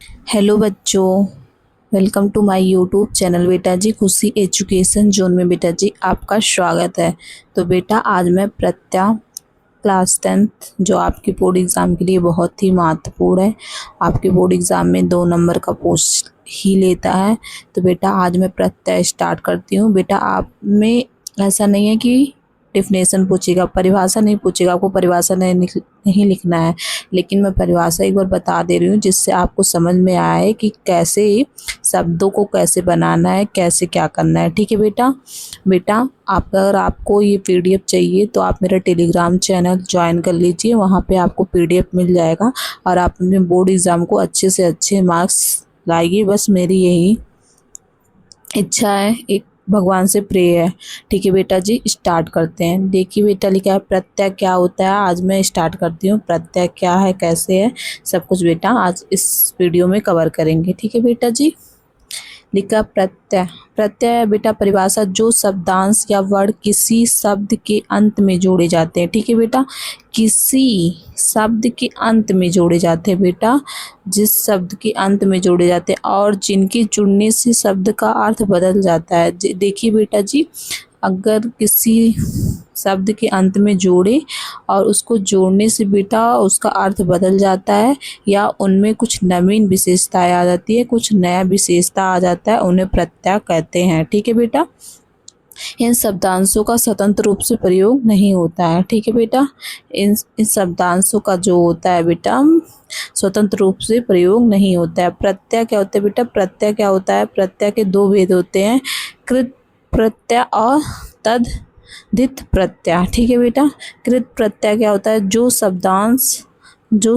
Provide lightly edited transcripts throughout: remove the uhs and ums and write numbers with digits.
Hello बच्चों, welcome to my YouTube channel बेटा जी खुशी एजुकेशन जोन में बेटा जी आपका स्वागत है। तो बेटा आज मैं प्रत्या क्लास 10th जो आपके बोर्ड एग्ज़ाम के लिए बहुत ही महत्वपूर्ण है। आपके बोर्ड एग्ज़ाम में 2 नंबर का पोस्ट ही लेता है। तो बेटा आज मैं प्रत्यय स्टार्ट करती हूँ। बेटा आप में ऐसा नहीं है कि डिफिनेशन पूछेगा, परिभाषा नहीं पूछेगा, आपको परिभाषा नहीं लिखना है, लेकिन मैं परिभाषा एक बार बता दे रही हूँ जिससे आपको समझ में आया है कि कैसे शब्दों को कैसे बनाना है, कैसे क्या करना है। ठीक है बेटा। बेटा अगर आपको ये पीडीएफ चाहिए तो आप मेरा टेलीग्राम चैनल ज्वाइन कर लीजिए, वहाँ पे आपको पीडीएफ मिल जाएगा और आप अपने बोर्ड एग्ज़ाम को अच्छे से अच्छे मार्क्स लाइए। बस मेरी यही इच्छा है, एक भगवान से प्रे है। ठीक है बेटा जी, स्टार्ट करते हैं। देखिए बेटा लिखा है प्रत्यय क्या होता है। आज मैं स्टार्ट करती हूँ, प्रत्यय क्या है, कैसे है, सब कुछ बेटा आज इस वीडियो में कवर करेंगे। ठीक है बेटा जी। लिखा प्रत्यय। प्रत्यय बेटा परिभाषा जो शब्दांश या वर्ण किसी शब्द के अंत में जोड़े जाते हैं। ठीक है बेटा, किसी शब्द के अंत में जोड़े जाते हैं बेटा, जिस शब्द के अंत में जोड़े जाते हैं और जिनके जुड़ने से शब्द का अर्थ बदल जाता है। देखिए बेटा जी, अगर किसी शब्द के अंत में जोड़े और उसको जोड़ने से बेटा उसका अर्थ बदल जाता है या उनमें कुछ नवीन विशेषताएं आ जाती है, कुछ नया विशेषता आ जाता है, उन्हें प्रत्यय कहते हैं। ठीक है बेटा, इन शब्दांशों का स्वतंत्र रूप से प्रयोग नहीं होता है। ठीक है बेटा, इन शब्दांशों का जो होता है बेटा स्वतंत्र रूप से प्रयोग नहीं होता है। प्रत्यय क्या होता है बेटा, प्रत्यय क्या होता है, प्रत्यय के 2 भेद होते हैं, कृत प्रत्यय और तद्धित प्रत्यय। ठीक है बेटा, कृत प्रत्यय क्या होता है, जो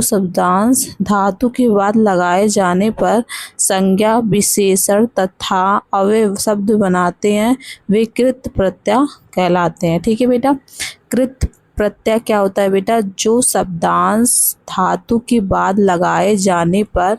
शब्दांश धातु के बाद लगाए जाने पर संज्ञा विशेषण तथा अव्यय शब्द बनाते हैं, वे कृत प्रत्यय कहलाते हैं। ठीक है बेटा, कृत प्रत्यय क्या होता है बेटा, जो शब्दांश धातु के बाद लगाए जाने पर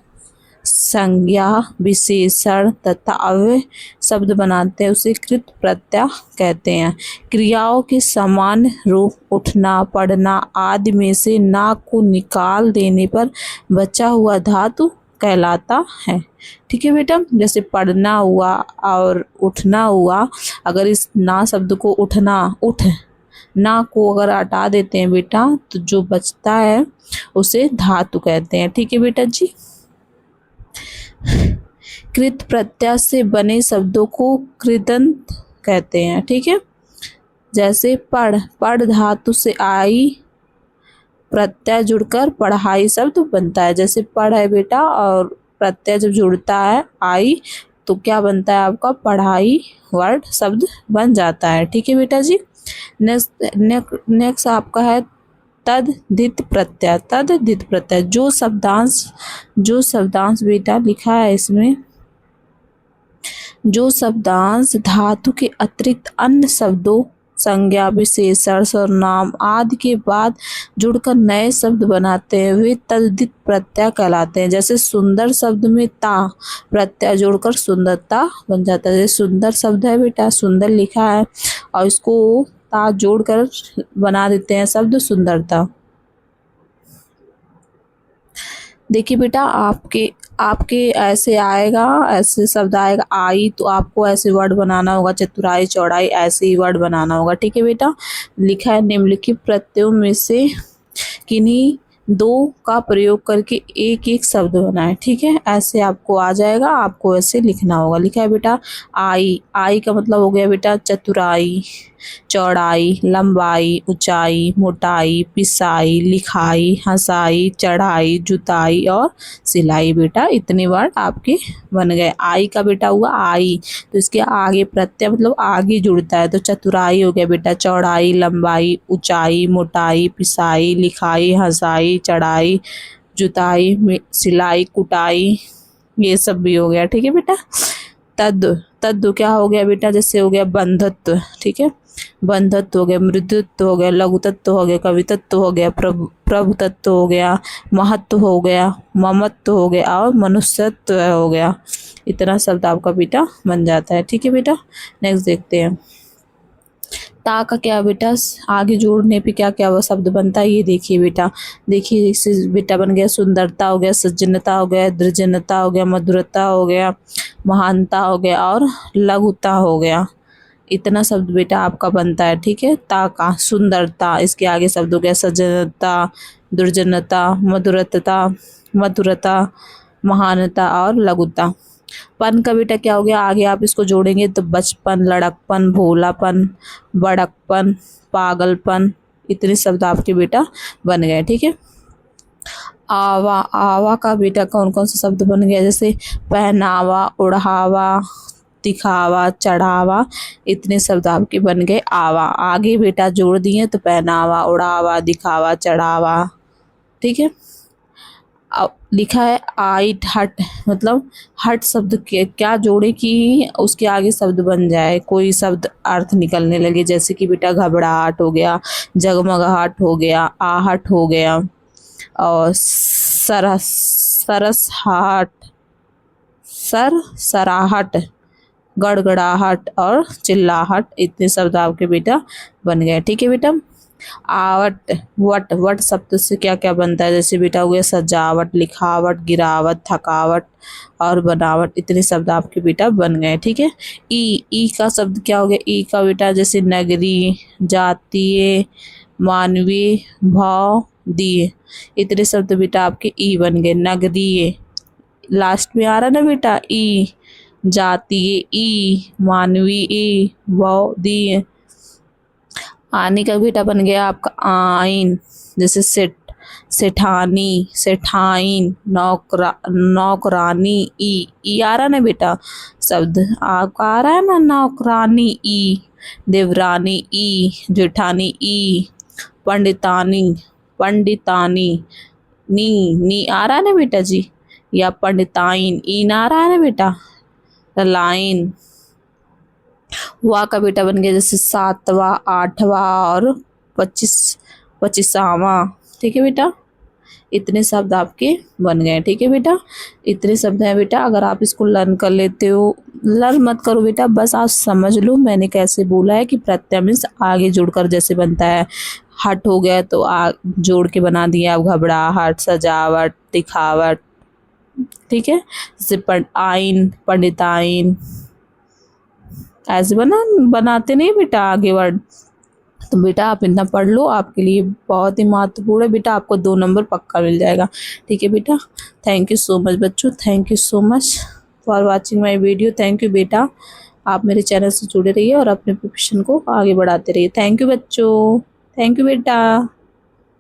संज्ञा विशेषण तथा अव्यय शब्द बनाते हैं, उसे कृत प्रत्यय कहते हैं। क्रियाओं के समान रूप उठना, पढ़ना आदि में से ना को निकाल देने पर बचा हुआ धातु कहलाता है। ठीक है बेटा, जैसे पढ़ना हुआ और उठना हुआ, अगर इस ना शब्द को उठ ना को अगर हटा देते हैं बेटा तो जो बचता है उसे धातु कहते हैं। ठीक है बेटा जी। कृत प्रत्यय से बने शब्दों को कृदंत कहते हैं। ठीक है, जैसे पढ़ धातु से आई प्रत्यय जुड़कर पढ़ाई शब्द बनता है। जैसे पढ़ है बेटा और प्रत्यय जब जुड़ता है आई तो क्या बनता है आपका, पढ़ाई वर्ड शब्द बन जाता है। ठीक है बेटा जी। नेक्स्ट आपका है तद्धित प्रत्यय। तद्धित प्रत्यय जो शब्दांश बेटा लिखा है इसमें, जो शब्दांश धातु के अतिरिक्त अन्य शब्दों संज्ञा विशेषण सर्वनाम आदि के बाद जुड़कर नए शब्द बनाते हैं, वे तद्धित प्रत्यय कहलाते हैं। जैसे सुंदर शब्द में ता प्रत्यय जोड़कर सुंदरता बन जाता है। जैसे सुंदर शब्द है बेटा, सुंदर लिखा है और इसको ता जोड़कर बना देते हैं शब्द सुंदरता। देखिए बेटा, आपके आपके ऐसे आएगा, ऐसे शब्द आएगा आई तो आपको ऐसे वर्ड बनाना होगा, चतुराई चौड़ाई ऐसे ही वर्ड बनाना होगा। ठीक है बेटा, लिखा है निम्नलिखित प्रत्ययों में से किन्हीं 2 का प्रयोग करके एक एक शब्द बनाए। ठीक है, ऐसे आपको आ जाएगा, आपको ऐसे लिखना होगा। लिखा है बेटा आई का मतलब हो गया बेटा चतुराई, चौड़ाई, लंबाई, ऊंचाई, मोटाई, पिसाई, लिखाई, हंसाई, चढ़ाई, जुताई और सिलाई। बेटा इतने वर्ड आपके बन गए। आई का बेटा हुआ आई तो इसके आगे प्रत्यय मतलब आगे जुड़ता है तो चतुराई हो गया बेटा, चौड़ाई, लंबाई, ऊंचाई, मोटाई, पिसाई, लिखाई, हंसाई, चढ़ाई, जुताई, सिलाई, कुटाई, ये सब भी हो गया। ठीक है बेटा। तद तद क्या हो गया बेटा, जैसे हो गया बंधत्व। ठीक है, बंधत्व हो गया, मृदुत्व हो गया, लघुतत्व हो गया, कवितत्व हो गया, प्रभुतत्व हो गया, महत्व हो गया, ममत्व हो गया और मनुष्यत्व हो गया। इतना शब्द आपका बेटा बन जाता है। ठीक है बेटा, नेक्स्ट देखते हैं। ता का क्या बेटा आगे जोड़ने पे क्या क्या वो शब्द बनता है ये देखिए बेटा। देखिए इससे बेटा बन गया सुंदरता हो गया, सज्जनता हो गया, दृजनता हो गया, मधुरता हो गया, महानता हो गया और लघुता हो गया। इतना शब्द बेटा आपका बनता है। ठीक है, ता का सुंदरता, इसके आगे शब्द हो गया सज्जनता, दुर्जनता, मधुरता, महानता और लघुता। पन का बेटा क्या हो गया, आगे आप इसको जोड़ेंगे तो बचपन, लड़कपन, भोलापन, बड़कपन, पागलपन, इतने शब्द आपके बेटा बन गए। ठीक है, आवा, आवा का बेटा कौन कौन से शब्द बन गया, जैसे पहनावा, ओढ़ावा, दिखावा, चढ़ावा, इतने शब्द आपके बन गए आवा। आगे बेटा जोड़ दिए तो पहनावा, ओढ़ावा, दिखावा, चढ़ावा। ठीक है, अब लिखा है आइट हट, मतलब हट शब्द के क्या जोड़े कि उसके आगे शब्द बन जाए, कोई शब्द अर्थ निकलने लगे, जैसे कि बेटा घबराहट हो गया, जगमगाहट हो गया, आहट हो गया और सरसहाट, सराहट, गड़गड़ाहट और चिल्लाहट, इतने शब्द आपके बेटा बन गए। ठीक है बेटा, आवट, वट, वट शब्द से क्या क्या बनता है, जैसे बेटा हो गया सजावट, लिखावट, गिरावट, थकावट और बनावट, इतने शब्द आपके बेटा बन गए। ठीक है, ई का शब्द क्या हो गया, ई का बेटा जैसे नगरी, जातीय, मानवीय, भाव, दिए, इतने शब्द बेटा आपके ई बन गए। नगरीय लास्ट में आ रहा ना बेटा, ई, जातीय ई, मानवीय ई, बौद्धीय। आने का बेटा बन गया आपका आइन, जैसे सेठानी, सेठाइन, नौकरानी, ई आ रहा ना बेटा शब्द आपका आ रहा है ना, नौकरानी ई, देवरानी ई, जेठानी ई, पंडितानी, पंडितानी, नी आ रहा है ना बेटा जी, या पंडिताइन, ई ना आ रहा है ना बेटा, लाइन। वा का बेटा बन गया जैसे सातवां, आठवां और पच्चीसावा। ठीक है बेटा, इतने शब्द आपके बन गए। ठीक है बेटा, इतने शब्द हैं बेटा, अगर आप इसको लर्न कर लेते हो, लर्न मत करो बेटा, बस आप समझ लो मैंने कैसे बोला है कि प्रत्यय मीन्स आगे जुड़कर जैसे बनता है। हट हो गया तो जोड़ के बना दिया आप, घबराहट, सजावट, दिखावट। ठीक है, जैसे आइन, पंडिताइन, ऐसे बनाते नहीं बेटा आगे वर्ड। तो बेटा आप इतना पढ़ लो, आपके लिए बहुत ही महत्वपूर्ण है बेटा, आपको 2 नंबर पक्का मिल जाएगा। ठीक है बेटा, थैंक यू सो मच बच्चों, thank you so much for watching my video. Thank you बेटा, आप मेरे चैनल से जुड़े रहिए और अपने प्रोफेशन को आगे बढ़ाते रहिए। थैंक यू बच्चों, थैंक यू बेटा।